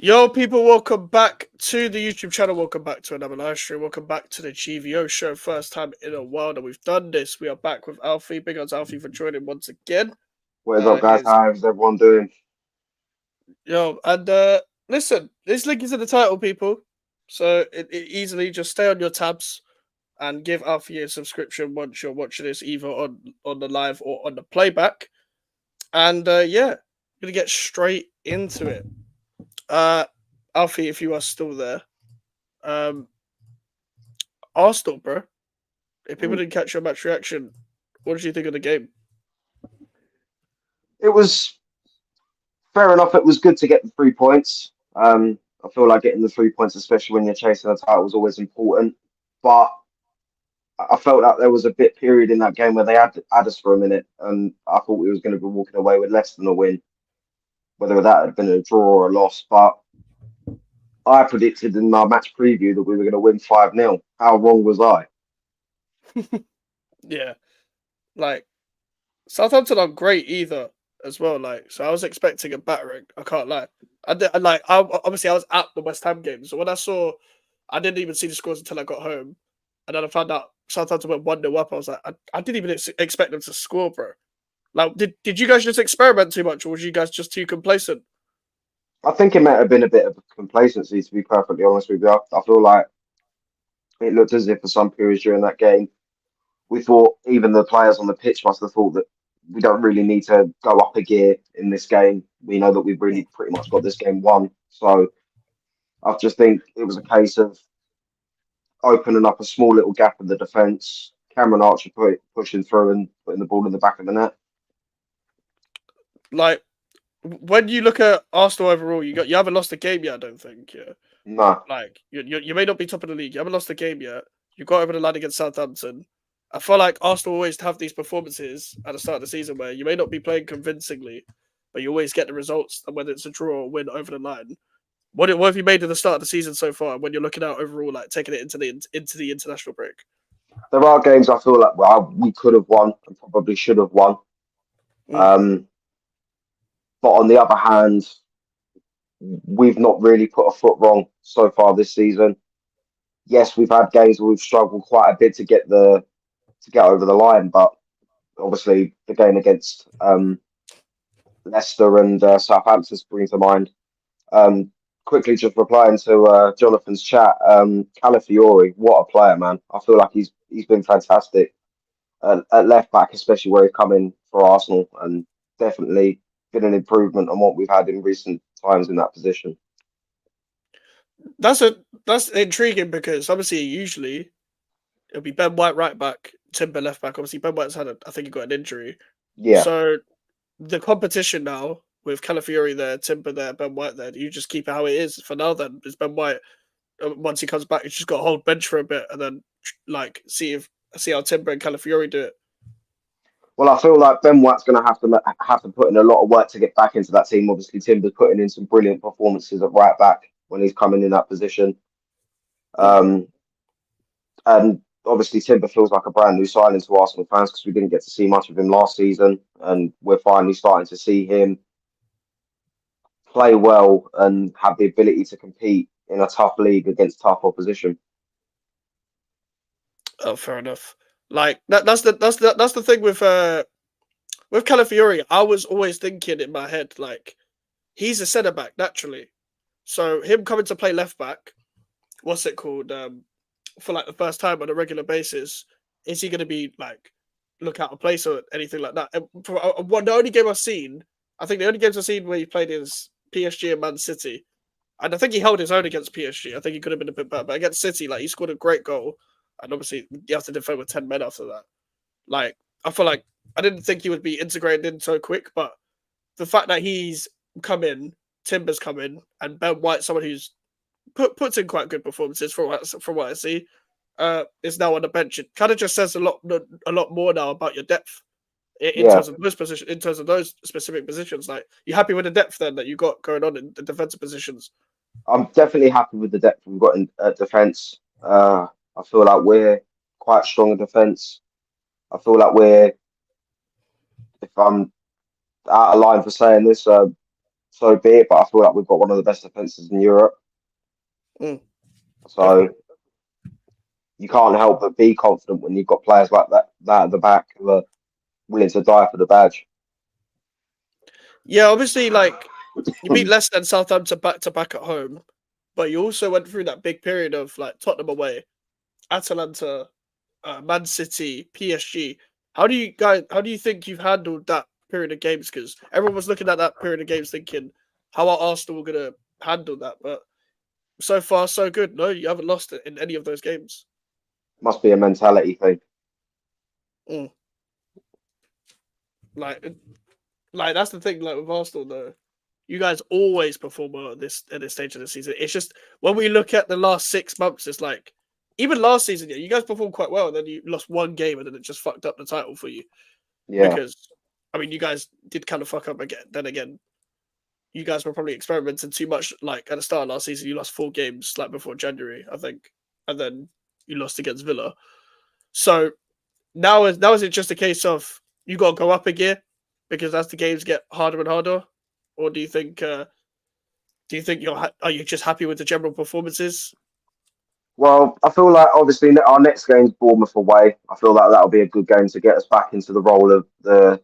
Yo, people, welcome back to the YouTube channel. Welcome back to another live stream. Welcome back to the GVO show. First time in a while that we've done this. We are back with Alfie. Big ups, Alfie, for joining once again. What is up, guys? Here's How's everyone doing? yo, and listen, this link is in the title, people. So it easily just stay on your tabs and give Alfie a subscription once you're watching this, either on the live or on the playback. And yeah, I'm gonna get straight into it. Uh, Alfie, if you are still there, um. Arsenal, bro. If people Mm. didn't catch your match reaction, what did you think of the game? It was fair enough. It was good to get the 3 points. I feel like getting the 3 points, especially when you're chasing a title, was always important. But I felt like there was a bit period in that game where they had us for a minute, and I thought we was going to be walking away with less than a win, whether that had been a draw or a loss. But I predicted in my match preview that we were going to win 5-0. How wrong was I? Yeah, like Southampton aren't great either, as well. Like, so I was expecting a battering. I can't lie. Obviously I was at the West Ham game, so when I saw, I didn't even see the scores until I got home, and then I found out Southampton went 1-0 up. I was like, I didn't even expect them to score, bro. Like, did you guys just experiment too much, or was you guys just too complacent? I think it might have been a bit of complacency, to be perfectly honest with you. I feel like it looked as if for some periods during that game we thought even the players on the pitch must have thought that we don't really need to go up a gear in this game. We know that we've really pretty much got this game won. So I just think it was a case of opening up a small little gap in the defence, Cameron Archer pushing through and putting the ball in the back of the net. Like, when you look at Arsenal overall, you haven't lost a game yet. I don't think. Yeah. No, Like you may not be top of the league. You haven't lost a game yet. You got over the line against Southampton. I feel like Arsenal always have these performances at the start of the season where you may not be playing convincingly, but you always get the results. And whether it's a draw or win over the line, what have you made of the start of the season so far? When you're looking out overall, like taking it into the international break. there are games I feel like we could have won and probably should have won. Mm. Um, but on the other hand, we've not really put a foot wrong so far this season. Yes, we've had games where we've struggled quite a bit to get over the line, but obviously the game against Leicester and Southampton springs to mind. Um, Quickly, just replying to Jonathan's chat, Calafiori, what a player, man! I feel like he's been fantastic at left back, especially where he's coming for Arsenal, and definitely been an improvement on what we've had in recent times in that position. That's intriguing because obviously usually it'll be Ben White right back, Timber left back. Obviously Ben White's I think he got an injury, Yeah, so the competition now with Calafiori there, Timber there, Ben White there. You just keep it how it is for now. Then is Ben White once he comes back, he's just got to hold bench for a bit and then like see how Timber and Calafiori do it. well, I feel like Ben White's going to have to put in a lot of work to get back into that team. Obviously, Timber's putting in some brilliant performances at right back when he's coming in that position. Mm. Um, and obviously, Timber feels like a brand new signing to Arsenal fans because we didn't get to see much of him last season, and we're finally starting to see him play well and have the ability to compete in a tough league against tough opposition. Oh, fair enough. Like that's the thing with Calafiori. I was always thinking in my head like he's a centre back naturally, so him coming to play left back, what's it called? For like the first time on a regular basis, is he going to be like look out of place or anything like that? And the only game I've seen, I think the only games I've seen where he played is PSG and Man City, and I think he held his own against PSG. I think he could have been a bit better, but against City, like he scored a great goal, and obviously you have to defend with 10 men after that. Like I feel like I didn't think he would be integrated in so quick, but the fact that he's come in, Timber's come in, and Ben White, someone who's puts in quite good performances from what I see. Is now on the bench. It kind of just says a lot more now about your depth in Yeah, terms of those positions, in terms of those specific positions. Like, you happy with the depth then that you got going on in the defensive positions? I'm definitely happy with the depth we've got in defence. I feel like we're quite strong in defence. I feel like we're, if I'm out of line for saying this, so be it. But I feel like we've got one of the best defenses in Europe. Mm, So definitely. you can't help but be confident when you've got players like that at the back who are willing to die for the badge. Yeah, obviously, like you beat Leicester and Southampton back to back at home, but you also went through that big period of like Tottenham away, Atalanta, Man City, PSG. How do you think you've handled that period of games? Because everyone was looking at that period of games thinking, how are Arsenal going to handle that? But so far, so good. No, you haven't lost it in any of those games. Must be a mentality thing. Mm. Like, like that's the thing. Like with Arsenal, though, you guys always perform well at this stage of the season. It's just when we look at the last 6 months, it's like even last season, yeah, you guys performed quite well, and then you lost one game, and then it just fucked up the title for you. Yeah, Because I mean, you guys did kind of fuck up again. Then again, you guys were probably experimenting too much. Like at the start of last season, you lost 4 games like before January, I think, and then you lost against Villa. So now is it just a case of you got to go up a gear because as the games get harder and harder, or do you think are you just happy with the general performances? well, I feel like obviously our next game's Bournemouth away. I feel like that'll be a good game to get us back into the role of the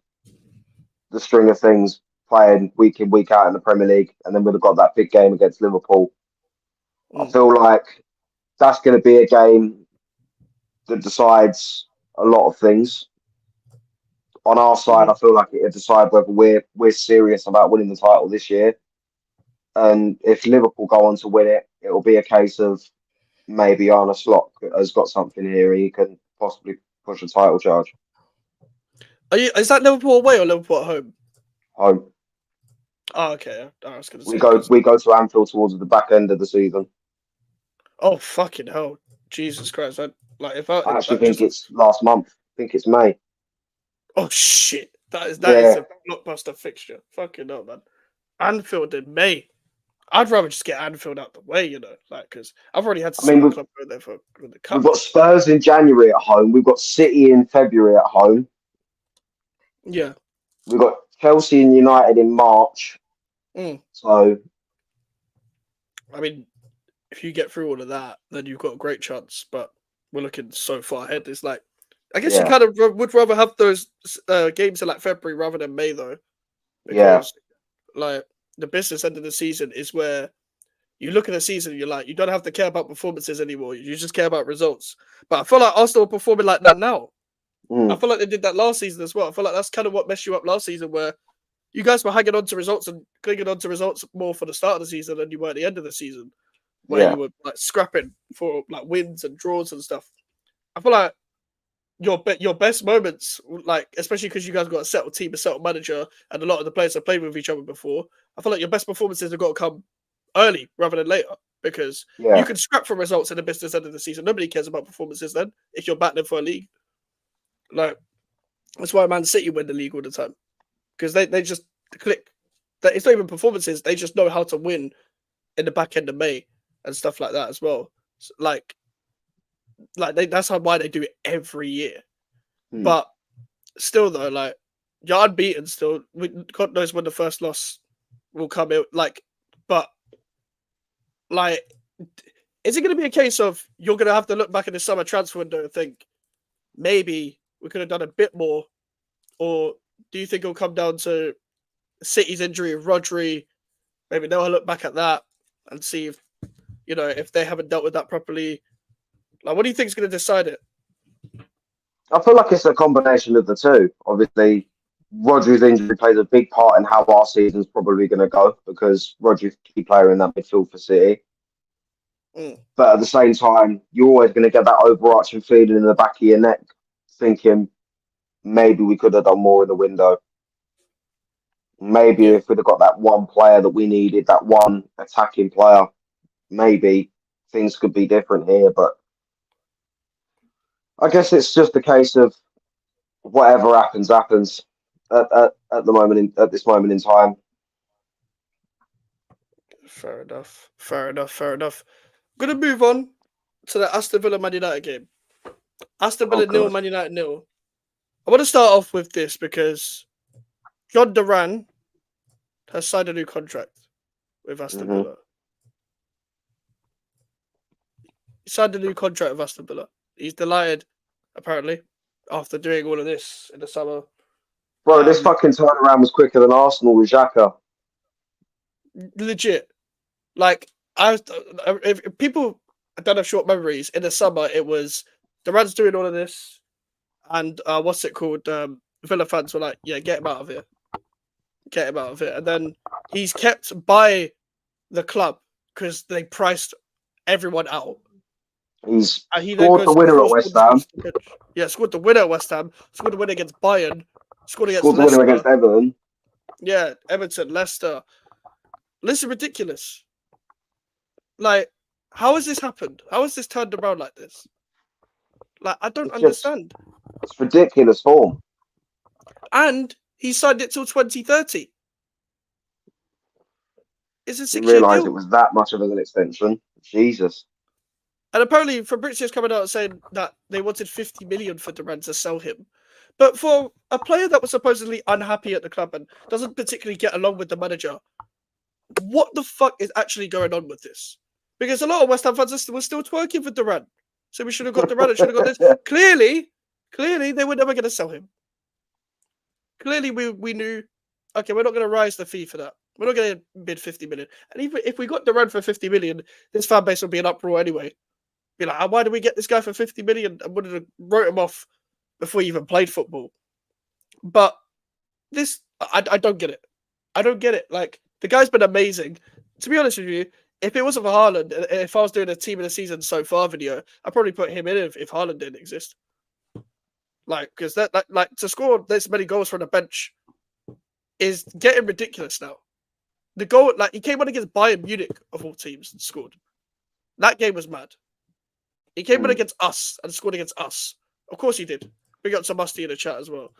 string of things playing week in week out in the Premier League, and then we've got that big game against Liverpool. I Mm, feel like that's going to be a game that decides a lot of things. On our side, mm. I feel like it'll decide whether we're serious about winning the title this year. And if Liverpool go on to win it, it'll be a case of maybe Arne Slot has got something here. He can possibly push a title charge Is that Liverpool away or Liverpool at home? home. Oh, okay. I was gonna We say go because we go to Anfield towards the back end of the season. oh fucking hell, Jesus Christ! Like if I I actually think just it's last month. I think it's May. oh shit, that is Yeah, a blockbuster fixture. Fucking hell, man. Anfield in May. I'd rather just get Anfield out the way, like because I've already had to I mean see my club go there for the we've cup got match. Spurs in January at home. We've got City in February at home. Yeah. We've got Chelsea and United in March. Mm. So I mean, if you get through all of that, then you've got a great chance. But we're looking so far ahead. It's like I guess you yeah, kind of would rather have those games in like February rather than May though, yeah, because like the business end of the season is where you look at the season, you're like you don't have to care about performances anymore. You just care about results. But I feel like Arsenal are performing like that now. I mm, feel like they did that last season as well. I feel like that's kind of what messed you up last season, where you guys were hanging on to results and clinging on to results more for the start of the season than you were at the end of the season, where yeah. you were like scrapping for like wins and draws and stuff. I feel like your best moments, like especially because you guys got a settled team, a settled manager, and a lot of the players have played with each other before. I feel like your best performances have got to come early rather than later because you Yeah, can scrap for results in the business end of the season. Nobody cares about performances then if you're battling for a league. Like that's why Man City win the league all the time because they just click. It's not even performances; they just know how to win in the back end of May and stuff like that as well. That's why they do it every year. mm. But still, though, like you're unbeaten still. God knows when the first loss will come in. But like, is it going to be a case of you're going to have to look back at the summer transfer window and think maybe we could have done a bit more, or do you think it'll come down to City's injury of Rodri? Maybe they'll look back at that and see if if they haven't dealt with that properly. Like, what do you think is going to decide it? I feel like it's a combination of the two. Obviously, Rodri's injury plays a big part in how our season's probably going to go because Rodri's a key player in that midfield for City. Mm, But at the same time, you're always going to get that overarching feeling in the back of your neck, thinking maybe we could have done more in the window. Maybe yeah, if we'd have got that one player that we needed, that one attacking player, maybe things could be different here. But I guess it's just a case of whatever happens, happens at the moment at this moment in time. fair enough. Fair enough. Fair enough. I'm gonna move on to the Aston Villa Man United game. Aston Oh Villa nil, God, Man United nil. I want to start off with this because John Duran has signed a new contract with Aston Mm-hmm. Villa. He signed a new contract with Aston Villa. He's delighted, apparently, after doing all of this in the summer. Bro, this fucking turnaround was quicker than Arsenal with Xhaka. Legit. Like, if people don't have short memories, in the summer it was Duran's doing all of this, and what's it called? Villa fans were like, "Yeah, get him out of here, get him out of here." And then he's kept by the club because they priced everyone out. He's And he then scored the goes and winner at forced West them Ham. off the pitch. Yeah, scored the winner at West Ham. Scored the winner against Bayern. Scored against Scored the Leicester. winner against Everton. Yeah, Everton, Leicester. This is ridiculous. Like, how has this happened? How has this turned around like this? Like, I don't understand. It's ridiculous form. And he signed it till 2030. It's a 6-year Didn't realise deal. it was that much of an extension. Jesus. And apparently Fabricio's coming out saying that they wanted 50 million for Duran to sell him. But for a player that was supposedly unhappy at the club and doesn't particularly get along with the manager, what the fuck is actually going on with this? Because a lot of West Ham fans were still twerking for Duran. So we should have got Duran and should have got this. Clearly, they were never going to sell him. Clearly, we knew, okay, we're not going to rise the fee for that. We're not going to bid 50 million. And even if we got Duran for 50 million, this fan base would be in uproar anyway. Be like, why do we get this guy for 50 million? I would have wrote him off before he even played football. But this, I don't get it. I don't get it. Like, the guy's been amazing. To be honest with you, if it wasn't for Haaland, if I was doing a team of the season so far video, I'd probably put him in if Haaland didn't exist. Like, because that like to score this many goals from the bench is getting ridiculous now. The goal, like, he came on against Bayern Munich of all teams and scored. That game was mad. He came on against us and scored against us. Of course he did. We got some musty in the chat as well.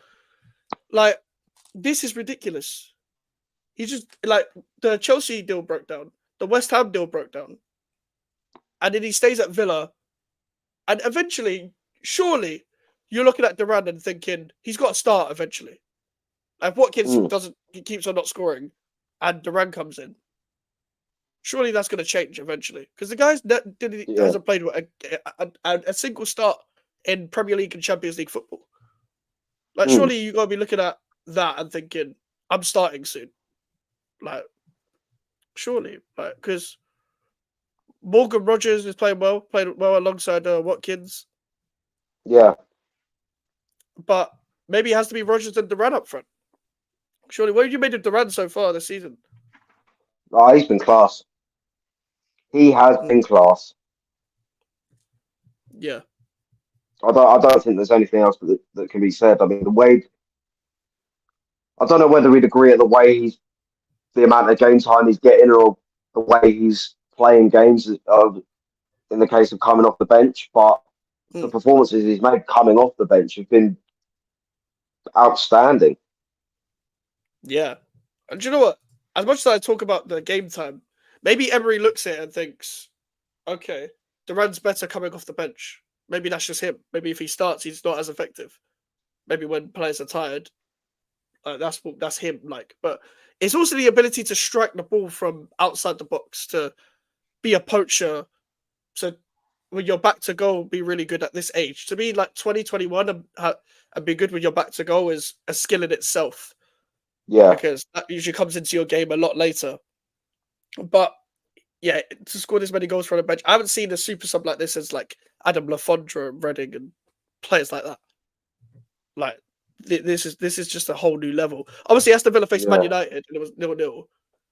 Like, this is ridiculous. He just, like, the Chelsea deal broke down. The West Ham deal broke down. And then he stays at Villa. And eventually, surely, you're looking at Duran and thinking, he's got to start eventually. Like, Watkins he keeps on not scoring. And Duran comes in. Surely that's going to change eventually. Because the guy's hasn't played a single start in Premier League and Champions League football. Like, surely you got to be looking at that and thinking, I'm starting soon. Like, surely. Like, because Morgan Rogers is played well alongside Watkins. Yeah. But maybe it has to be Rogers and Duran up front. Surely, what have you made of Duran so far this season? Oh, he's been class. He has been class. Yeah. I don't think there's anything else that can be said. I mean, the way, I don't know whether we'd agree at the amount of game time he's getting or the way he's playing games in the case of coming off the bench, but the performances he's made coming off the bench have been outstanding. Yeah. And do you know what? As much as I talk about the game time, maybe Emery looks at it and thinks, okay, Duran's better coming off the bench. Maybe that's just him. Maybe if he starts, he's not as effective. Maybe when players are tired, that's him. Like, but it's also the ability to strike the ball from outside the box, to be a poacher. So when you're back to goal, be really good at this age. To be like 2021 and be good when you're back to goal is a skill in itself. Yeah. Because that usually comes into your game a lot later. But yeah, to score this many goals from the bench, I haven't seen a super sub like this as like Adam Lafondra and Redding and players like that. Like, this is just a whole new level. Obviously, Aston Villa faced Man United and it was 0-0.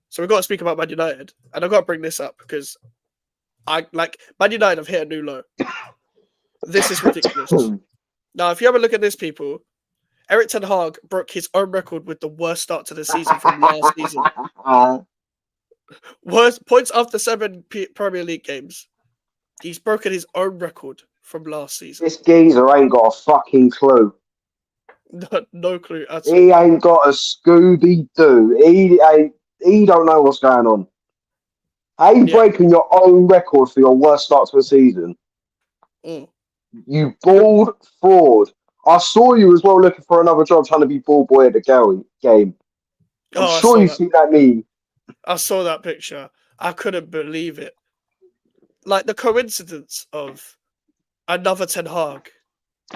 So we've got to speak about Man United. And I've got to bring this up because Man United have hit a new low. This is ridiculous. Now, if you have a look at this, people, Erik ten Hag broke his own record with the worst start to the season from last season. Worst points after 7 Premier League games. He's broken his own record from last season. This geezer ain't got a fucking clue. No clue at all. He ain't got a Scooby-Doo. He don't know what's going on. How you breaking your own record for your worst start to a season? You bald fraud. I saw you as well looking for another job, trying to be ball boy at the game. I'm Oh, I sure saw you've that. seen that meme. I saw that picture. I couldn't believe it. Like the coincidence of another Ten Hag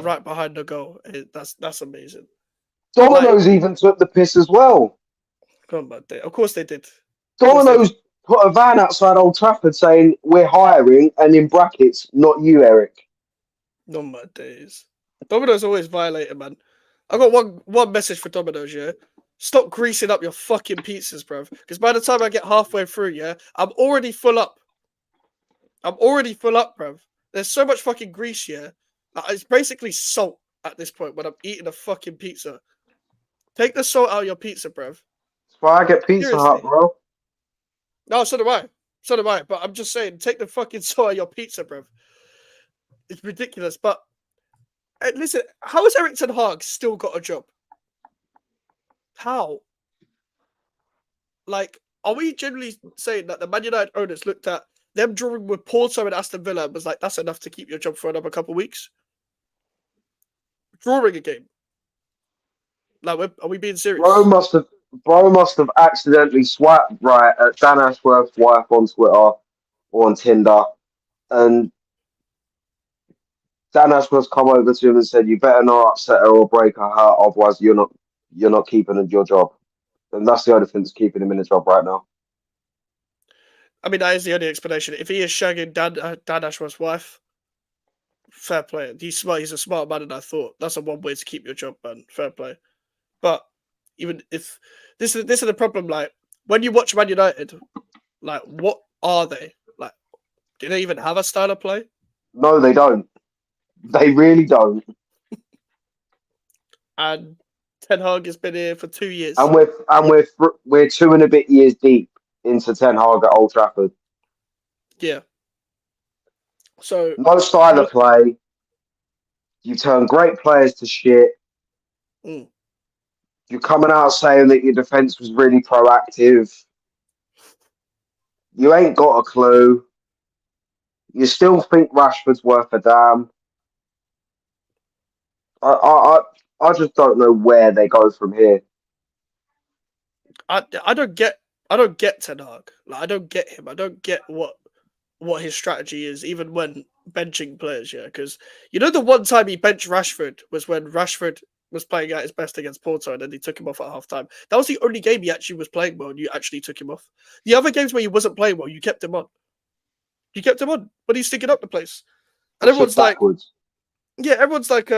right behind the goal. That's amazing. Like, Domino's even took the piss as well. come on, of course they did. Of course they did. Domino's put a van outside Old Trafford saying, "We're hiring," and in brackets, "Not you, Eric." No my days. Domino's always violated, man. I got one message for Domino's, yeah. Stop greasing up your fucking pizzas, bruv. Because by the time I get halfway through, yeah, I'm already full up. Bruv. There's so much fucking grease, yeah. It's basically salt at this point when I'm eating a fucking pizza. Take the salt out of your pizza, bruv. That's why I get Pizza Hut, Seriously. bro. No, so do I. So do I. But I'm just saying, take the fucking salt out of your pizza, bruv. It's ridiculous. But listen, how has Eric Ten Hag still got a job? How? Like, are we generally saying that the Man United owners looked at them drawing with Porto and Aston Villa and was like, that's enough to keep your job for another couple of weeks? Drawing a game. Like, are we being serious? Bro must have accidentally swiped right at Dan Ashworth's wife on Twitter or on Tinder, and Dan Ashworth's come over to him and said, "You better not upset her or break her heart, otherwise you're not keeping your job." And that's the only thing that's keeping him in the job right now. I mean, that is the only explanation. If he is shagging Dan Ashworth's wife, fair play. He's smart. He's a smart man, and I thought that's a one way to keep your job, man. Fair play. But even if this is the problem, like when you watch Man United, like what are they? Like, do they even have a style of play? No, they don't. They really don't. And Ten Hag has been here for 2 years. And we're 2.5 years deep into Ten Hag at Old Trafford. Yeah. So No style of play. You turn great players to shit. Mm. You're coming out saying that your defense was really proactive. You ain't got a clue. You still think Rashford's worth a damn. I just don't know where they go from here. I don't get Ten Hag. Like, I don't get him. I don't get what his strategy is, even when benching players. Yeah, because you know the one time he benched Rashford was when Rashford was playing at his best against Porto, and then he took him off at half time. That was the only game he actually was playing well, and you actually took him off. The other games where he wasn't playing well, you kept him on. You kept him on, but he's sticking up the place, and everyone's like, yeah, everyone's like,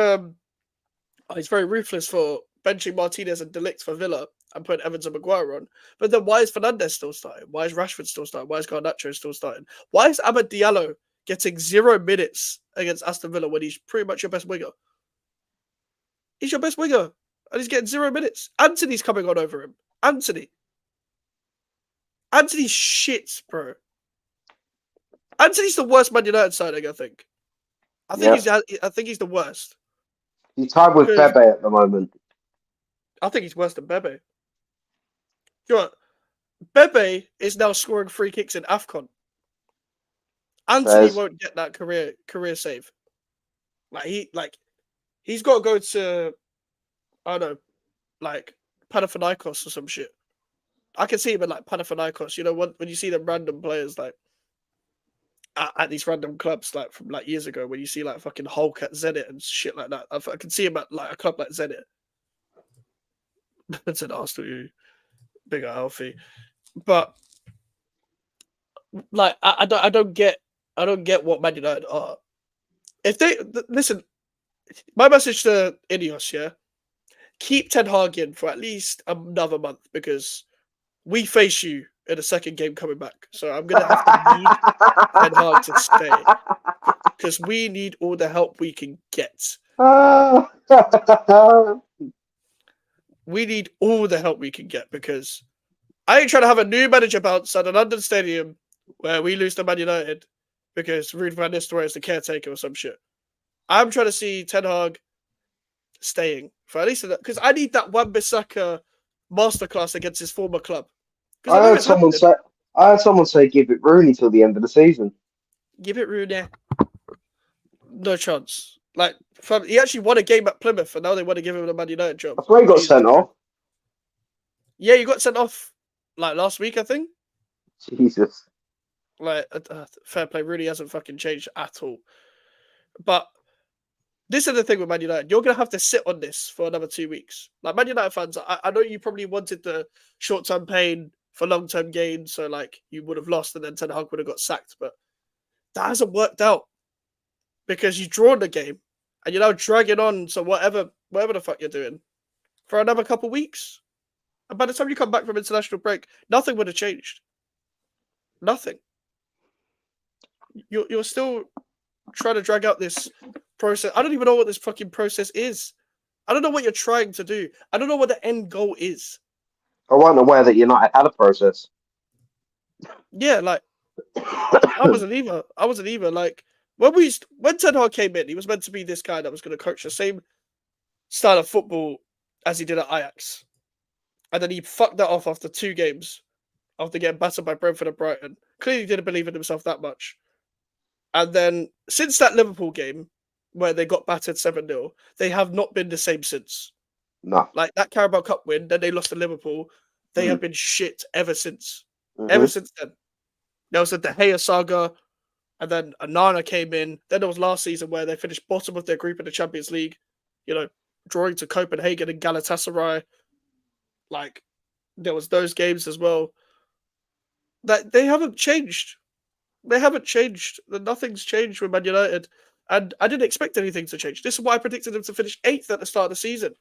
he's very ruthless for benching Martinez and De Ligt for Villa and putting Evans and Maguire on. But then why is Fernandes still starting? Why is Rashford still starting? Why is Garnacho still starting? Why is Amad Diallo getting 0 minutes against Aston Villa when he's pretty much your best winger? He's your best winger, and he's getting 0 minutes. Anthony's coming on over him. Anthony's shit, bro. Anthony's the worst Man United signing, I think. I think he's the worst. He's tied with Bebe at the moment. I think he's worse than Bebe. You know what? Bebe is now scoring free kicks in AFCON. Anthony won't get that career save. He's got to go to, I don't know, like Panathinaikos or some shit. I can see him in like Panathinaikos. You know, when you see them random players like at these random clubs like from like years ago, when you see like fucking Hulk at Zenit and shit like that. I can see him at like a club like Zenit. It's an Arsenal, bigger Alfie, but like I don't get what Man United are. If they listen, my message to Ineos, yeah, keep Ten Hag in for at least another month because we face you in the second game coming back. So I'm gonna have to need Ten Hag to stay because we need all the help we can get. We need all the help we can get because I ain't trying to have a new manager bounce at a London stadium where we lose to Man United because Ruud van Nistelrooy is the caretaker or some shit. I'm trying to see Ten Hag staying for at least because I need that Wan-Bissaka masterclass against his former club. I heard someone say give it Rooney till the end of the season. Give it Rooney. No chance. Like he actually won a game at Plymouth, and now they want to give him a Man United job. That's why he got sent off. Yeah, you got sent off like last week, I think. Jesus. Like, fair play really hasn't fucking changed at all. But this is the thing with Man United. You're gonna have to sit on this for another 2 weeks. Like Man United fans, I know you probably wanted the short-term pain for long-term gain, so like you would have lost and then Ten Hag would have got sacked, but that hasn't worked out because you drawn the game and you're now dragging on to whatever the fuck you're doing for another couple weeks. And by the time you come back from international break, nothing would have changed. Nothing. You're still trying to drag out this process. I don't even know what this fucking process is. I don't know what you're trying to do. I don't know what the end goal is. I wasn't aware that United had a process. Yeah, like I wasn't either. Like when Ten Hag came in, he was meant to be this guy that was going to coach the same style of football as he did at Ajax, and then he fucked that off after 2 games after getting battered by Brentford and Brighton. Clearly didn't believe in himself that much. And then since that Liverpool game where they got battered 7-0, they have not been the same since. No. Like that Carabao Cup win, then they lost to Liverpool. They have been shit ever since. Mm-hmm. Ever since then. There was a De Gea saga, and then Anana came in. Then there was last season where they finished bottom of their group in the Champions League, drawing to Copenhagen and Galatasaray. Like, there was those games as well. That they haven't changed. They haven't changed. Nothing's changed with Man United. And I didn't expect anything to change. This is why I predicted them to finish 8th at the start of the season.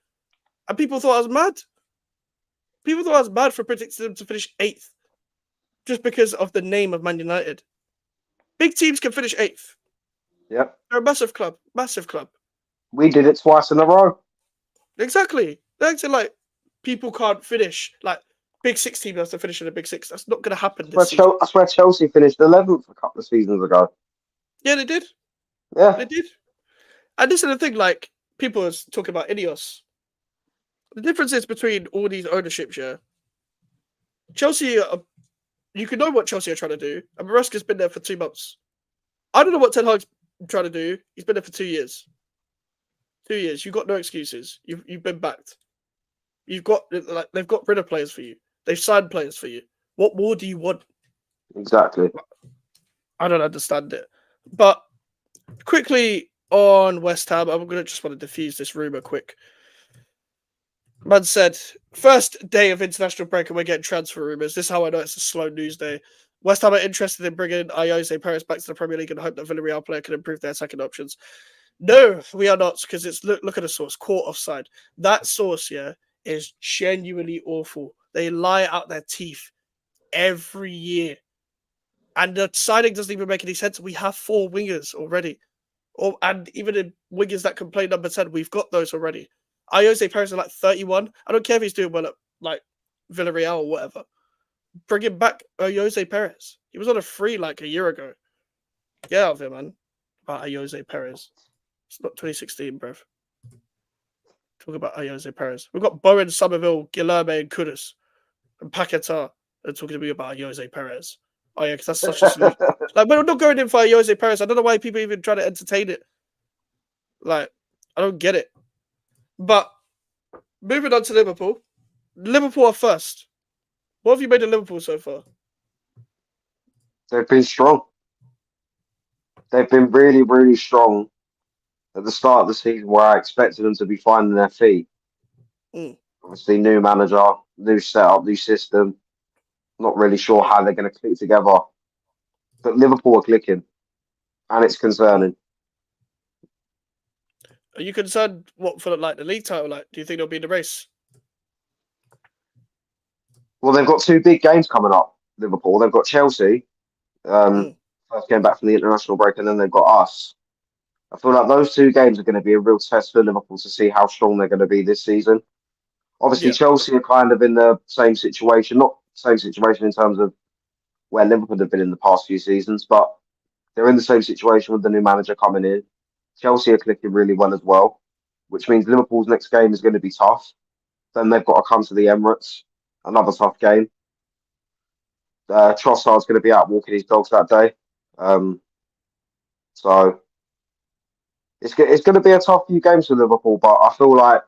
And people thought I was mad. People thought I was mad for predicting them to finish 8th. Just because of the name of Man United. Big teams can finish 8th. Yep. They're a massive club. Massive club. We did it twice in a row. Exactly. They're acting like people can't finish. Like, Big Six team has to finish in the Big Six. That's not going to happen this season. That's where Chelsea finished 11th a couple of seasons ago. Yeah, they did. Yeah. They did. And this is the thing, like, people are talking about Ineos. The difference is between all these ownerships, yeah. Chelsea, you can know what Chelsea are trying to do. And Maresca's been there for 2 months. I don't know what Ten Hag's trying to do. He's been there for 2 years. 2 years. You've got no excuses. You've been backed. They've got rid of players for you. They've signed players for you. What more do you want? Exactly. I don't understand it. But quickly on West Ham, I'm going to just want to diffuse this rumour quick. Man said, first day of international break and we're getting transfer rumours. This is how I know it's a slow news day. West Ham are interested in bringing Jose Perez back to the Premier League and hope that Villarreal player can improve their attacking options. No, we are not, because it's look at the source, caught offside. That source, yeah, is genuinely awful. They lie out their teeth every year. And the signing doesn't even make any sense. We have 4 wingers already. And even in wingers that can play number 10, we've got those already. Jose Perez is like 31. I don't care if he's doing well at like Villarreal or whatever. Bring him back, Jose Perez. He was on a free like a year ago. Get out of here, man. About Jose Perez. It's not 2016, bruv. Talk about Jose Perez. We've got Bowen, Somerville, Guilherme, and Kudus, and Paquetá. They're talking to me about Jose Perez. Oh yeah, because that's such a solution. Like, we're not going in for Jose Perez. I don't know why people even try to entertain it. Like, I don't get it. But moving on to Liverpool. Liverpool are first. What have you made of Liverpool so far? They've been strong. They've been really, really strong at the start of the season where I expected them to be finding their feet. Obviously, new manager, new setup, new system. Not really sure how they're going to click together. But Liverpool are clicking. And it's concerning. Are you concerned for like the league title? Like, do you think they'll be in the race? Well, they've got 2 big games coming up, Liverpool. They've got Chelsea. First came back from the international break, and then they've got us. I feel like those 2 games are going to be a real test for Liverpool to see how strong they're going to be this season. Obviously, Chelsea are kind of in the same situation, not same situation in terms of where Liverpool have been in the past few seasons, but they're in the same situation with the new manager coming in. Chelsea are clicking really well as well, which means Liverpool's next game is going to be tough. Then they've got to come to the Emirates, another tough game. Trossard's going to be out walking his dogs that day. So it's going to be a tough few games for Liverpool, but I feel like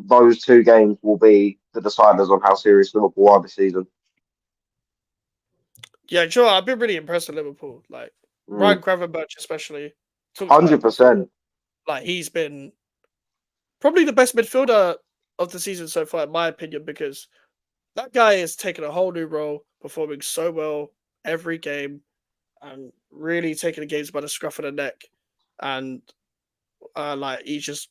those two games will be the deciders on how serious Liverpool are this season. Yeah, sure. I've been really impressed with Liverpool. Like Ryan Gravenberch, especially talked about it before. 100%. Like he's been probably the best midfielder of the season so far, in my opinion, because that guy is taking a whole new role, performing so well every game, and really taking the games by the scruff of the neck. And like he's just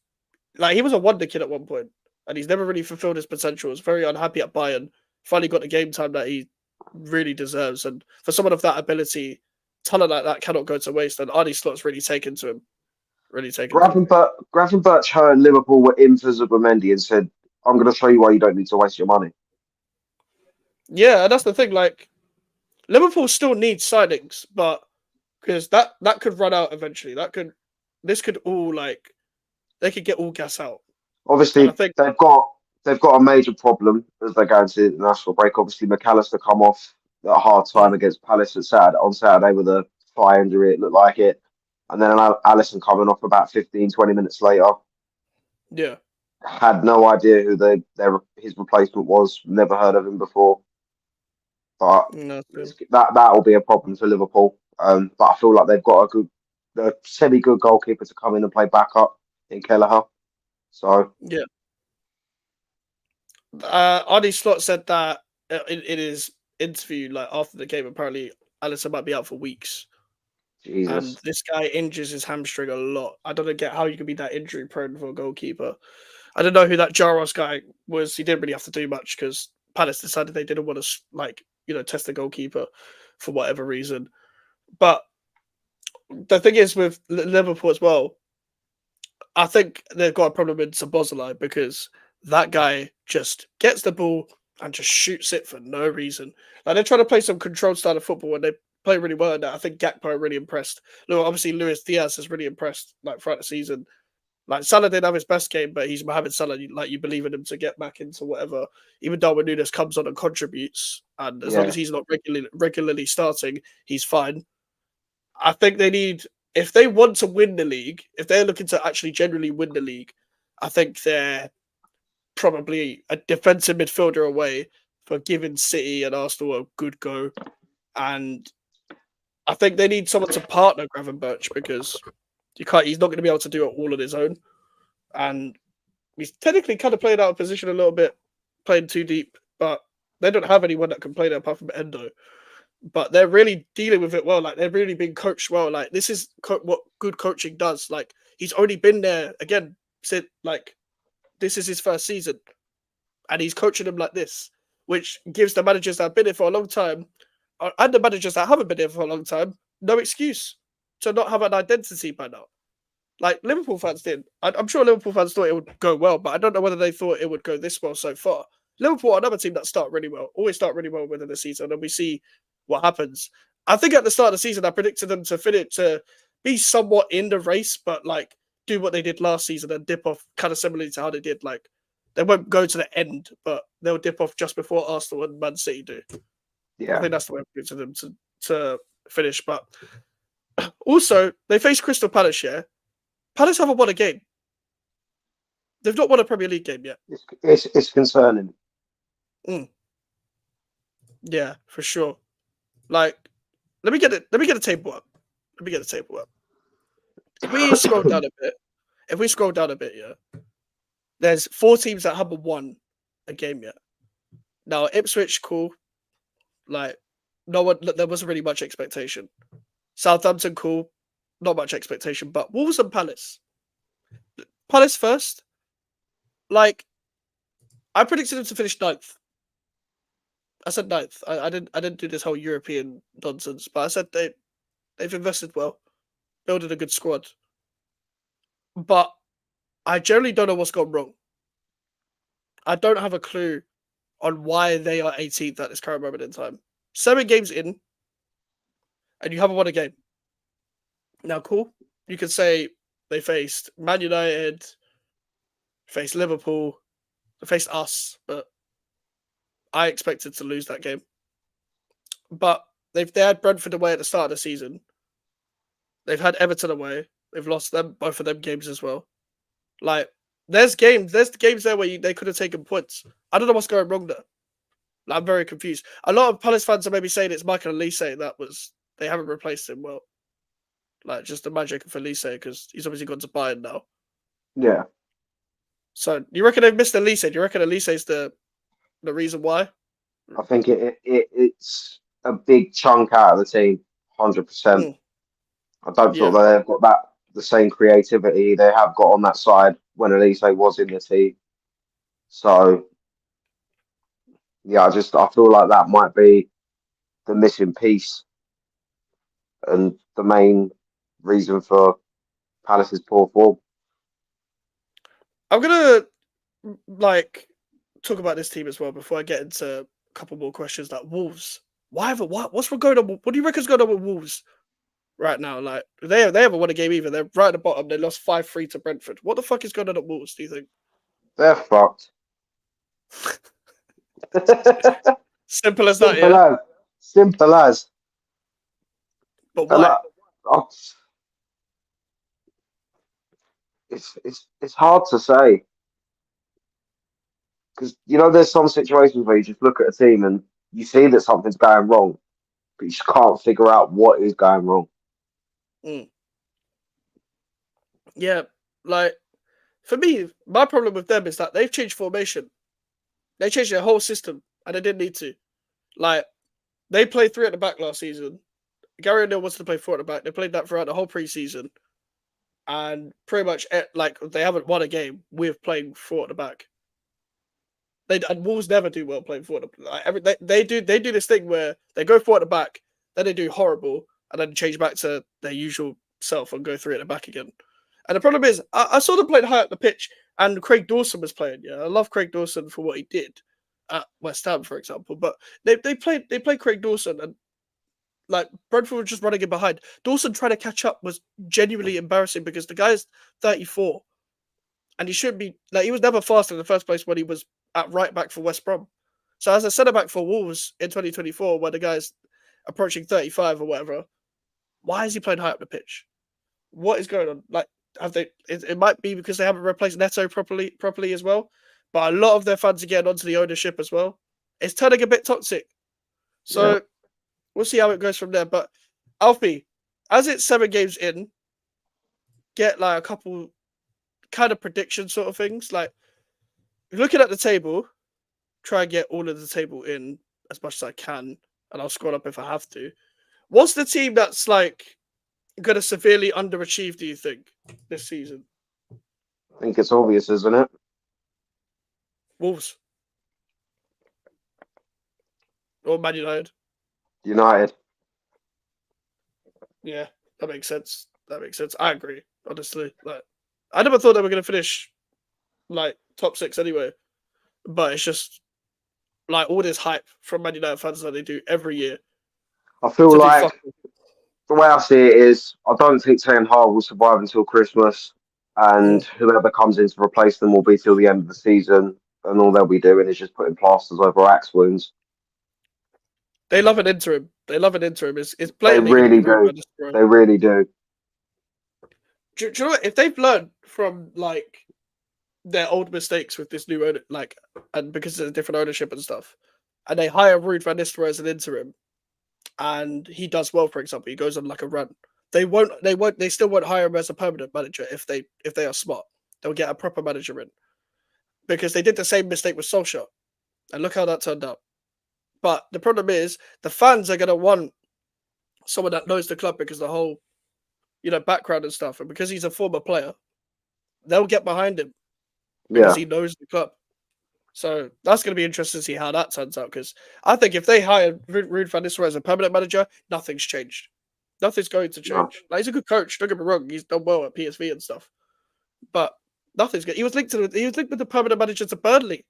like he was a wonder kid at one point, and he's never really fulfilled his potential. Was very unhappy at Bayern. Finally got the game time that he really deserves, and for someone of that ability, talent like that cannot go to waste. And Arnie Slot's really taken to him, really taken to him. Gravenberch heard Liverpool were in for Zubimendi and said, I'm going to show you why you don't need to waste your money. Yeah, and that's the thing. Like Liverpool still needs signings, but because that could run out eventually. This could all like they could get all gas out. And I Obviously, think they've got a major problem as they go into the international break. Obviously, McAllister come off a hard time against Palace on Saturday with a thigh injury, it looked like it. And then Allison coming off about 15, 20 minutes later. yeah, Had no idea who his replacement was. Never heard of him before. But no, that will be a problem for Liverpool. But I feel like they've got a semi-good goalkeeper to come in and play backup in Kelleher. So yeah. Arnie Slot said that in his interview, like after the game, apparently Allison might be out for weeks. And Jesus, this guy injures his hamstring a lot. I don't get how you can be that injury prone for a goalkeeper. I don't know who that Jaros guy was. He didn't really have to do much because Palace decided they didn't want to test the goalkeeper for whatever reason. But the thing is with Liverpool as well, I think they've got a problem in Szoboszlai because that guy just gets the ball and just shoots it for no reason. Like they're trying to play some controlled style of football and they play really well in that. I think Gakpo are really impressed. Look, obviously Luis Diaz is really impressed like throughout the season. Like Salah didn't have his best game, but he's Mohamed Salah. You believe in him to get back into whatever. Even Darwin Núñez comes on and contributes, and as long yeah, as he's not regularly starting, he's fine. I think they need if they want to win the league, if they're looking to actually generally win the league, I think they're probably a defensive midfielder away for giving City and Arsenal a good go. And I think they need someone to partner Gravenberch because he's not going to be able to do it all on his own. And he's technically kind of playing out of position a little bit, playing too deep, but they don't have anyone that can play there apart from Endo. But they're really dealing with it well. Like they're really being coached well. Like this is what good coaching does. Like he's only been there again since like this is his first season, and he's coaching them like this, which gives the managers that have been here for a long time and the managers that haven't been here for a long time no excuse to not have an identity by now. Like Liverpool fans did. I'm sure Liverpool fans thought it would go well, but I don't know whether they thought it would go this well so far. Liverpool are another team that start really well, always start really well within the season, and we see what happens. I think at the start of the season, I predicted them to be somewhat in the race, but like do what they did last season and dip off kind of similarly to how they did. Like they won't go to the end, but they'll dip off just before Arsenal and Man City do. I yeah. think that's the way I predicted them to finish. But also, they face Crystal Palace, yeah? Palace haven't won a game. They've not won a Premier League game yet. It's concerning. Yeah, for sure. Like, let me get it. Let me get the table up. Let me get the table up. If we scroll down a bit, yeah, there's 4 teams that haven't won a game yet. Now, Ipswich, cool. Like, no one. There wasn't really much expectation. Southampton, cool. Not much expectation. But Wolves and Palace. Palace first. Like, I predicted them to finish 9th. I said 9th. I didn't do this whole European nonsense, but I said they've invested well, building a good squad. But I generally don't know what's gone wrong. I don't have a clue on why they are 18th at this current moment in time. 7 games in, and you haven't won a game. Now, cool. You could say they faced Man United, faced Liverpool, they faced us, but I expected to lose that game. But they had Brentford away at the start of the season. They've had Everton away. They've lost both of them games as well. Like There's games there where they could have taken points. I don't know what's going wrong there. I'm very confused. A lot of Palace fans are maybe saying it's Michael Elise they haven't replaced him well. Like just the magic of Elise because he's obviously gone to Bayern now. Yeah. So you reckon they've missed Elise? Do you reckon Elise is the reason why? I think it's a big chunk out of the team, 100%. Mm, I don't feel yeah. that they've got the same creativity they have got on that side when Elise was in the team. So yeah, I feel like that might be the missing piece and the main reason for Palace's poor form. I'm gonna like talk about this team as well before I get into a couple more questions. Like Wolves, what's going on? What do you reckon's going on with Wolves right now? Like they haven't won a game either. They're right at the bottom. They lost 5-3 to Brentford. What the fuck is going on at Wolves? Do you think? They're fucked. Simple as that, Simple yeah. as. Simple as. But And why? it's hard to say because there's some situations where you just look at a team and you see that something's going wrong, but you just can't figure out what is going wrong. Mm. Yeah, like for me, my problem with them is that they've changed formation. They changed their whole system, and they didn't need to. Like they played 3 at the back last season. Gary O'Neill wants to play 4 at the back. They played that throughout the whole preseason, and pretty much like they haven't won a game with playing 4 at the back. And Wolves never do well playing 4 at the back. Like, they do this thing where they go 4 at the back, then they do horrible, and then change back to their usual self and go 3 at the back again. And the problem is, I saw them playing high up the pitch, and Craig Dawson was playing. Yeah, I love Craig Dawson for what he did at West Ham, for example. But they played Craig Dawson, and like Brentford were just running in behind. Dawson trying to catch up was genuinely embarrassing because the guy's 34, and he should be like he was never fast in the first place when he was at right back for West Brom. So as a centre back for Wolves in 2024, where the guy's approaching 35 or whatever, why is he playing high up the pitch? What is going on? Like, have they? It might be because they haven't replaced Neto properly as well. But a lot of their fans are getting onto the ownership as well. It's turning a bit toxic. Yeah. So we'll see how it goes from there. But Alfie, as it's 7 games in, get like a couple kind of prediction sort of things. Like looking at the table, try and get all of the table in as much as I can, and I'll scroll up if I have to. What's the team that's like going to severely underachieve, do you think, this season? I think it's obvious, isn't it? Wolves. Or Man United. United. Yeah, that makes sense. I agree, honestly. Like, I never thought they were going to finish like top 6 anyway. But it's just like all this hype from Man United fans that they do every year I feel to do like fucking. the way I see it is, I don't think Ten Hag will survive until Christmas, and whoever comes in to replace them will be till the end of the season, and all they'll be doing is just putting plasters over axe wounds. They love an interim. It's They blatantly going to be really rude do. by this bro. They really do. Do you know what? If they've learned from like their old mistakes with this new owner, like, and because it's a different ownership and stuff, and they hire Ruud van Nistelrooy as an interim, and he does well, for example, he goes on like a run. They still won't hire him as a permanent manager if they are smart. They'll get a proper manager in because they did the same mistake with Solskjaer, and look how that turned out. But the problem is the fans are gonna want someone that knows the club because the whole background and stuff, and because he's a former player, they'll get behind him because Yeah. he knows the club. So that's going to be interesting to see how that turns out. Because I think if they hire Ruud van Nistelrooy as a permanent manager, nothing's changed. Nothing's going to No. change. Like he's a good coach. Don't get me wrong. He's done well at PSV and stuff, but nothing's good. He was linked with the permanent manager to Burnley.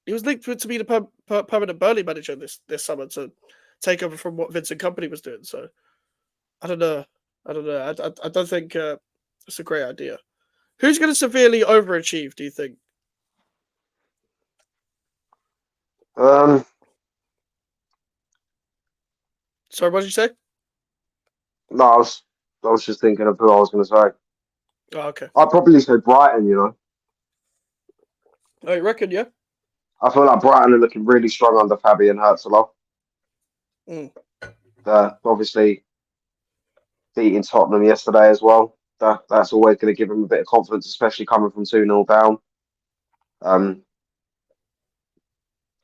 He was linked to be the permanent Burnley manager this summer to take over from what Vincent Company was doing. So I don't know. I don't think it's a great idea. Who's going to severely overachieve? Do you think? Um. Sorry, what did you say? No, I was just thinking of who I was going to say. Oh, okay. I'd probably say Brighton. Oh, you reckon? Yeah. I feel like Brighton are looking really strong under Fabian Herzog. Mm. Obviously beating Tottenham yesterday as well. That's always going to give them a bit of confidence, especially coming from 2-0 down. Um,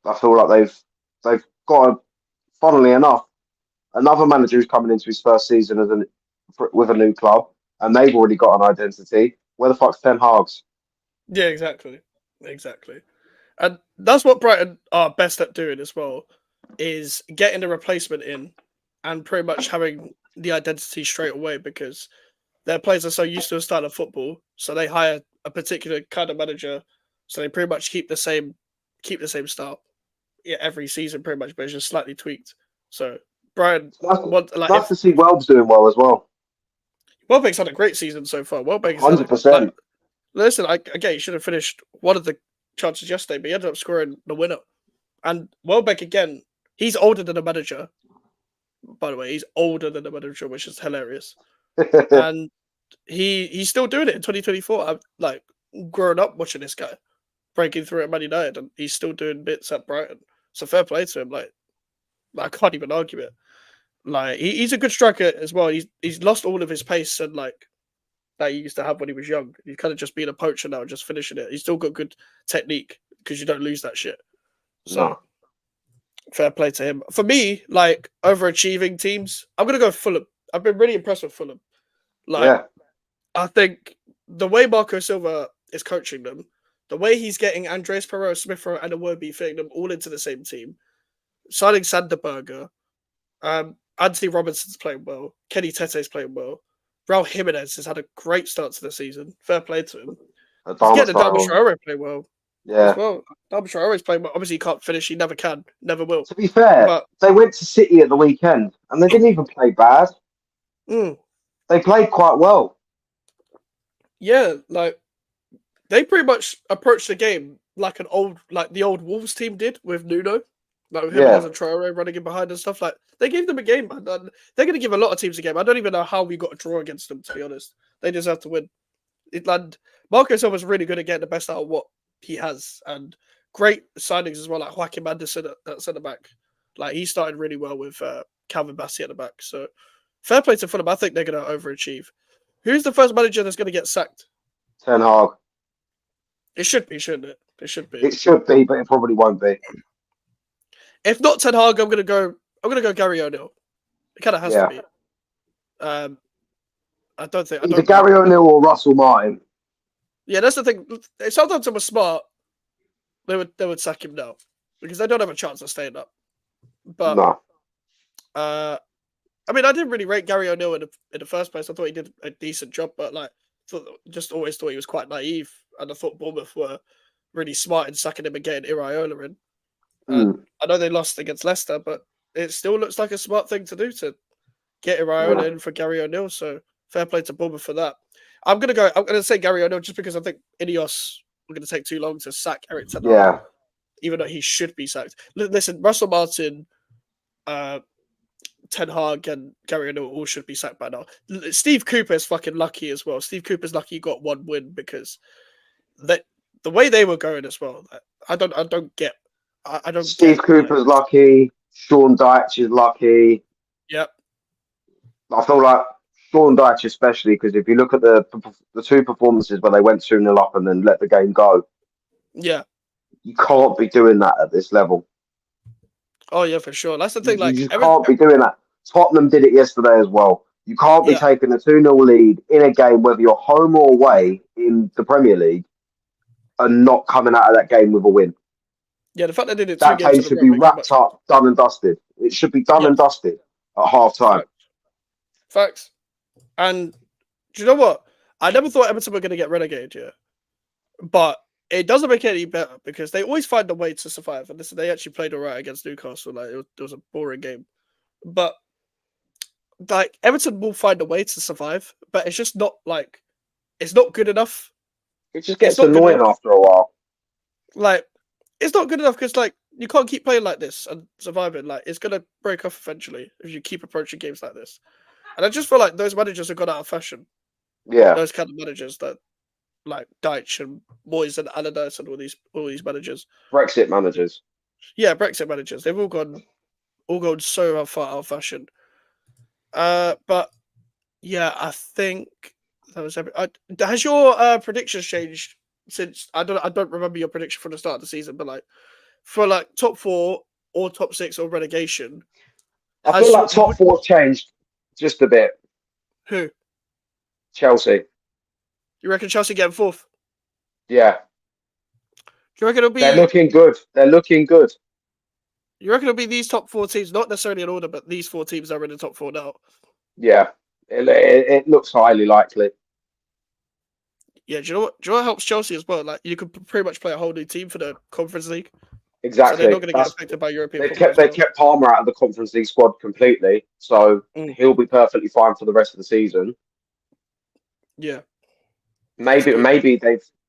I feel like they've got funnily enough, another manager who's coming into his first season with a new club, and they've already got an identity. Where the fuck's Ten Hag's? Yeah, exactly. Exactly. And that's what Brighton are best at doing as well, is getting the replacement in and pretty much having the identity straight away because their players are so used to a style of football, so they hire a particular kind of manager, so they pretty much keep the same style. Yeah, every season pretty much, but it's just slightly tweaked. So Brighton Nice, want like nice to if see Welb's doing well as well. Welbeck's had a great season so far. Welbeck's had a like 100%. listen, again, he should have finished one of the chances yesterday, but he ended up scoring the winner. And Welbeck again, he's older than the manager. By the way, he's older than the manager, which is hilarious. And he's still doing it in 2024. I've like grown up watching this guy breaking through at Man United, and he's still doing bits at Brighton. So fair play to him. Like I can't even argue it. Like he's a good striker as well. He's lost all of his pace and like that he used to have when he was young. He's kind of just being a poacher now, just finishing it. He's still got good technique because you don't lose that shit. So No. fair play to him. For me, like overachieving teams, I'm gonna go Fulham. I've been really impressed with Fulham. Like Yeah. I think the way Marco Silva is coaching them, the way he's getting Andres Pereira, Smith Rowe, and Iwobi fitting them all into the same team, signing Sanderberger, Anthony Robinson's playing well, Kenny Tete's playing well, Raul Jimenez has had a great start to the season. Fair play to him. He's Adama getting Adama Traore. Traore playing well as Yeah. well. Adama Traore's playing well. Obviously, he can't finish. He never can. Never will. To be fair, But they went to City at the weekend and they didn't even play bad. mm, They played quite well. yeah, like they pretty much approached the game like the old Wolves team did with Nuno, like with Jimenez Yeah. and Traore running in behind and stuff. Like they gave them a game, man. And they're going to give a lot of teams a game. I don't even know how we got a draw against them. To be honest, they deserve to win. And Marco Silva's really good at getting the best out of what he has, and great signings as well, like Joaquin Anderson at centre back. Like he started really well with Calvin Bassey at the back. So fair play to Fulham. I think they're going to overachieve. Who's the first manager that's going to get sacked? Ten Hag. It should be, shouldn't it? It should be. It should be, but it probably won't be. If not Ten Hag, I'm gonna go Gary O'Neill. It kind of has to Yeah. be. I don't think I Either don't like. Gary O'Neill or Russell Martin. Yeah, that's the thing. If Southampton was smart, they would sack him now because they don't have a chance of staying up. But No. I mean, I didn't really rate Gary O'Neill in the first place. I thought he did a decent job, but like, always thought he was quite naive, and I thought Bournemouth were really smart in sacking him and getting Iraola in. And I know they lost against Leicester, but it still looks like a smart thing to do to get Iraola in for Gary O'Neill. So fair play to Bournemouth for that. I'm gonna say Gary O'Neill just because I think Ineos are gonna take too long to sack Eric Ten Hag, Yeah. even though he should be sacked. Listen, Russell Martin, Ten Hag, and Gary O'Neill all should be sacked by now. Steve Cooper is fucking lucky as well. Steve Cooper's lucky he got one win because the way they were going as well. I don't get. I don't Steve get. Cooper's lucky. Sean Dyche is lucky. Yep. I feel like Sean Dyche especially because if you look at the two performances where they went 2-0 up and then let the game go, Yeah. you can't be doing that at this level. Oh yeah, for sure. That's the You, thing. you Like, just can't be doing that. Tottenham did it yesterday as well. You can't be yeah, taking a 2-0 lead in a game, whether you're home or away in the Premier League, and not coming out of that game with a win. yeah. The fact they did it two That games game in a should row be makes it wrapped much better. up, done and dusted. It should be done Yeah, and dusted at half time. facts. And do you know what? I never thought Everton were going to get relegated here, but it doesn't make it any better because they always find a way to survive. And listen, they actually played all right against Newcastle. Like it was a boring game, but like Everton will find a way to survive. But it's just not like it's not good enough. It just It's gets not good annoying enough. after a while. Like it's not good enough because like you can't keep playing like this and surviving. Like it's gonna break off eventually if you keep approaching games like this. And I just feel like those managers have gone out of fashion. Yeah. Those kind of managers that like Deitch and Moyes and Allardyce and all these managers. Brexit managers. Yeah, Brexit managers. They've all gone so far out of fashion. But yeah, I think that was every. Has your predictions changed since? I don't remember your prediction from the start of the season, but like for like top four or top six or relegation, I feel has like top would four changed just a bit. who Chelsea. you reckon Chelsea getting fourth? Yeah. Do you reckon it'll They're be? looking good. They're looking good. You reckon it'll be these top four teams, not necessarily in order, but these four teams that are in the top four now? Yeah. It looks highly likely. Yeah, do you know what helps Chelsea as well? Like you could pretty much play a whole new team for the Conference League, so they're Exactly. not going to get That's affected by European they've football kept as they've well. kept Palmer out of the Conference League squad completely, so Mm, he'll be perfectly fine for the rest of the season. yeah, that's Maybe good. maybe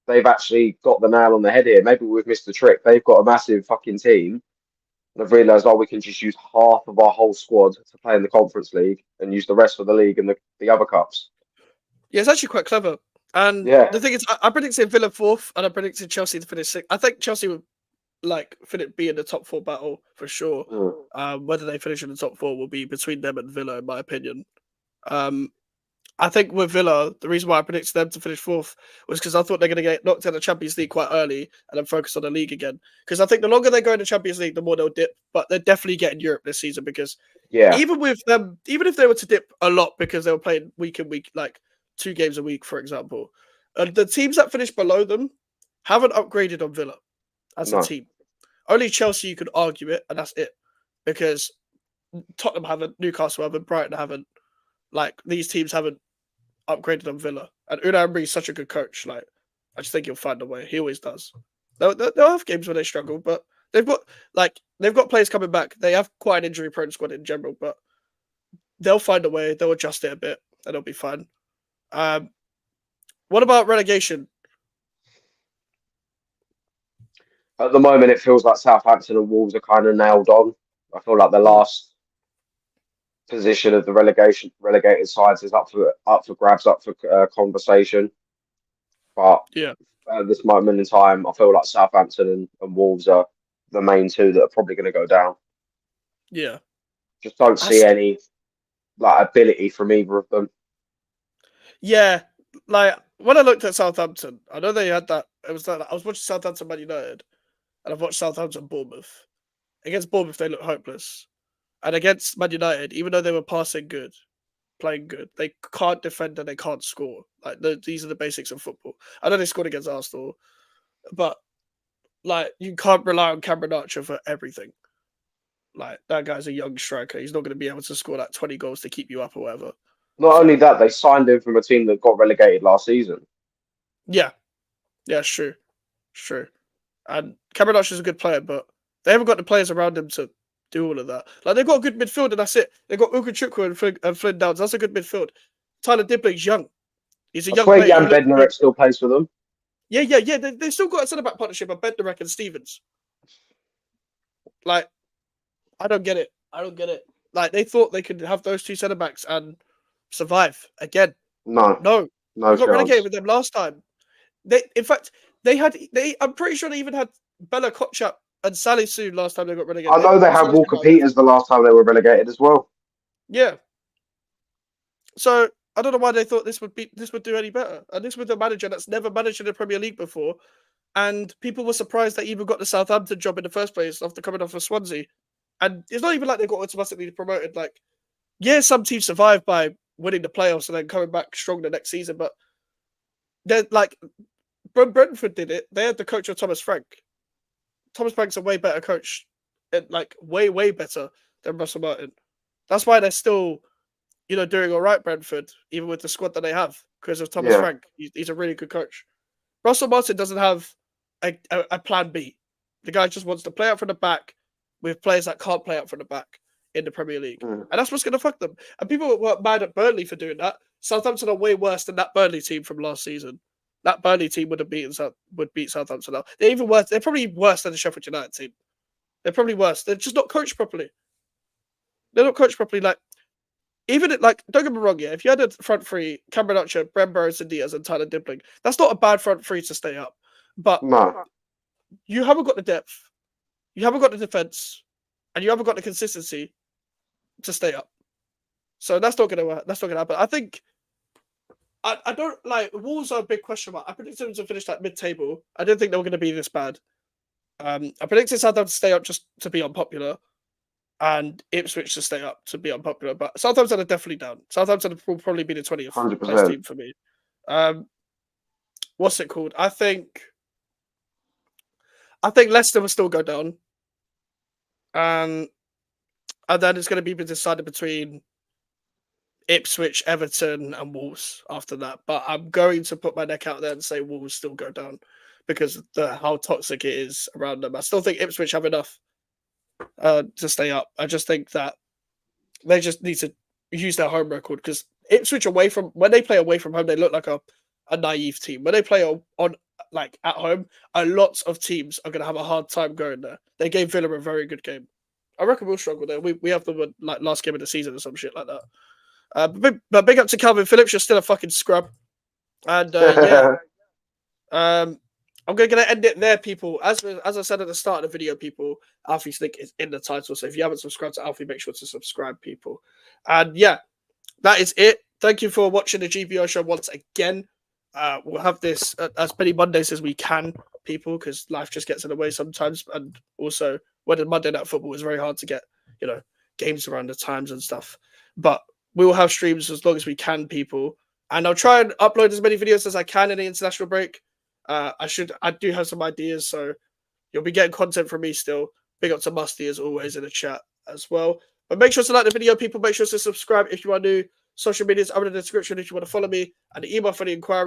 they've actually got the nail on the head here. Maybe we've missed the trick. They've got a massive fucking team. And I've realised, oh, we can just use half of our whole squad to play in the Conference League and use the rest for the league and the other cups. Yeah, it's actually quite clever. And Yeah. the thing is, I predicted Villa fourth, and I predicted Chelsea to finish sixth. I think Chelsea would like be in the top four battle for sure. Mm. Whether they finish in the top four will be between them and Villa, in my opinion. Um, I think with Villa, the reason why I predicted them to finish fourth was because I thought they're going to get knocked out of the Champions League quite early and then focus on the league again. Because I think the longer they go in the Champions League, the more they'll dip. But they're definitely getting Europe this season because Yeah. even with them, even if they were to dip a lot because they were playing week in week, like 2 games a week, for example, the teams that finish below them haven't upgraded on Villa as a No. team. Only Chelsea you could argue it, and that's it. Because Tottenham haven't, Newcastle haven't, Brighton haven't. Like these teams haven't upgraded on Villa. And Unai Emery is such a good coach. Like I just think he'll find a way. He always does. They'll have games where they struggle, but they've got players coming back. They have quite an injury prone squad in general, but they'll find a way. They'll adjust it a bit, and it'll be fine. Um, what about relegation? At the moment, it feels like Southampton and Wolves are kind of nailed on. I feel like the Mm, last position of the relegated sides is up for grabs, up for conversation. But yeah, at this moment in time, I feel like Southampton and Wolves are the main two that are probably going to go down. yeah. Just don't see Aston, any like ability from either of them. yeah. Like when I looked at Southampton, I know they had that. It was like I was watching Southampton Man United, and I've watched Southampton Bournemouth. Against Bournemouth, they look hopeless, and against Man United, even though they were passing good, playing good, they can't defend and they can't score. Like these are the basics of football. I know they scored against Arsenal, but like you can't rely on Cameron Archer for everything. Like that guy's a young striker. He's not going to be able to score like 20 goals to keep you up or whatever. Not only So that, they signed him from a team that got relegated last season. yeah, yeah, it's true, it's true. And Cameron Archer's a good player, but they haven't got the players around him to do all of that. Like they've got a good midfield, and that's it. They've got Ukachukwu and Flynn Downs. That's a good midfield. Tyler Dibling's young. He's a I young swear player. He Jan looks Bednarek good. still plays for them. Yeah. They've still got a centre back partnership of Bednarek and Stevens. Like I don't get it. I don't get it. Like they thought they could have those two centre backs and survive again. No, No, no we got relegated chance. with them last time. In fact, they had. I'm pretty sure they even had Bella Kotchap and Salisu last time they got I relegated. They know they had sorry, Walker about this. Peters the last time they were relegated as well. Yeah. So I don't know why they thought this would do any better. And this with a manager that's never managed in the Premier League before, and people were surprised that he even got the Southampton job in the first place after coming off of Swansea. And it's not even like they got automatically promoted. Like, yeah, some teams survive by winning the playoffs and then coming back strong the next season, but they're like Brentford did it. They had the coach of Thomas Frank. Thomas Frank's a way better coach, and like way better than Russell Martin. That's why they're still, doing all right, Brentford, even with the squad that they have, because of Thomas Yeah, Frank. He's a really good coach. Russell Martin doesn't have a plan B. The guy just wants to play out from the back with players that can't play out from the back in the Premier League. mm. And that's what's going to fuck them. And people were mad at Burnley for doing that. Southampton are way worse than that Burnley team from last season. That Burnley team would beat Southampton now. They're even worse. They're probably worse than the Sheffield United team. They're probably worse. They're just not coached properly. They're not coached properly. Like even like, don't get me wrong, yeah. If you had a front three, Cameron Archer, Brent Burrows, and Diaz, and Tyler Dibling, that's not a bad front three to stay up. But No, you haven't got the depth, you haven't got the defense, and you haven't got the consistency to stay up. So that's not gonna work. That's not gonna happen. I think I don't like Wolves are a big question mark. I predicted them to finish like mid-table. I didn't think they were gonna be this bad. I predicted Southampton to stay up just to be unpopular, and Ipswich to stay up to be unpopular. But Southampton are definitely down. Southampton will probably be the 20th place 100%. team for me. What's it called? I think Leicester will still go down. And then it's going to be decided between Ipswich, Everton, and Wolves after that. But I'm going to put my neck out there and say Wolves still go down because of how toxic it is around them. I still think Ipswich have enough to stay up. I just think that they just need to use their home record because Ipswich when they play away from home, they look like a naive team. When they play on like at home, a lot of teams are going to have a hard time going there. They gave Villa a very good game. I reckon we'll struggle there. We have them like last game of the season or some shit like that. But big up to Calvin Phillips. You're still a fucking scrub. And yeah, I'm going to end it there, people. As I said at the start of the video, people, Alfie's link is in the title. So if you haven't subscribed to Alfie, make sure to subscribe, people. And yeah, that is it. Thank you for watching the GBO show once again. We'll have this as many Mondays as we can, people, because life just gets in the way sometimes. And also, when Monday Night Football is very hard to get, games around the times and stuff. But we will have streams as long as we can, people. And I'll try and upload as many videos as I can in the international break. I do have some ideas, so you'll be getting content from me still. Big up to Musty as always in the chat as well. But make sure to like the video, people. Make sure to subscribe if you are new. Social medias are in the description if you want to follow me. And the email for the inquiry.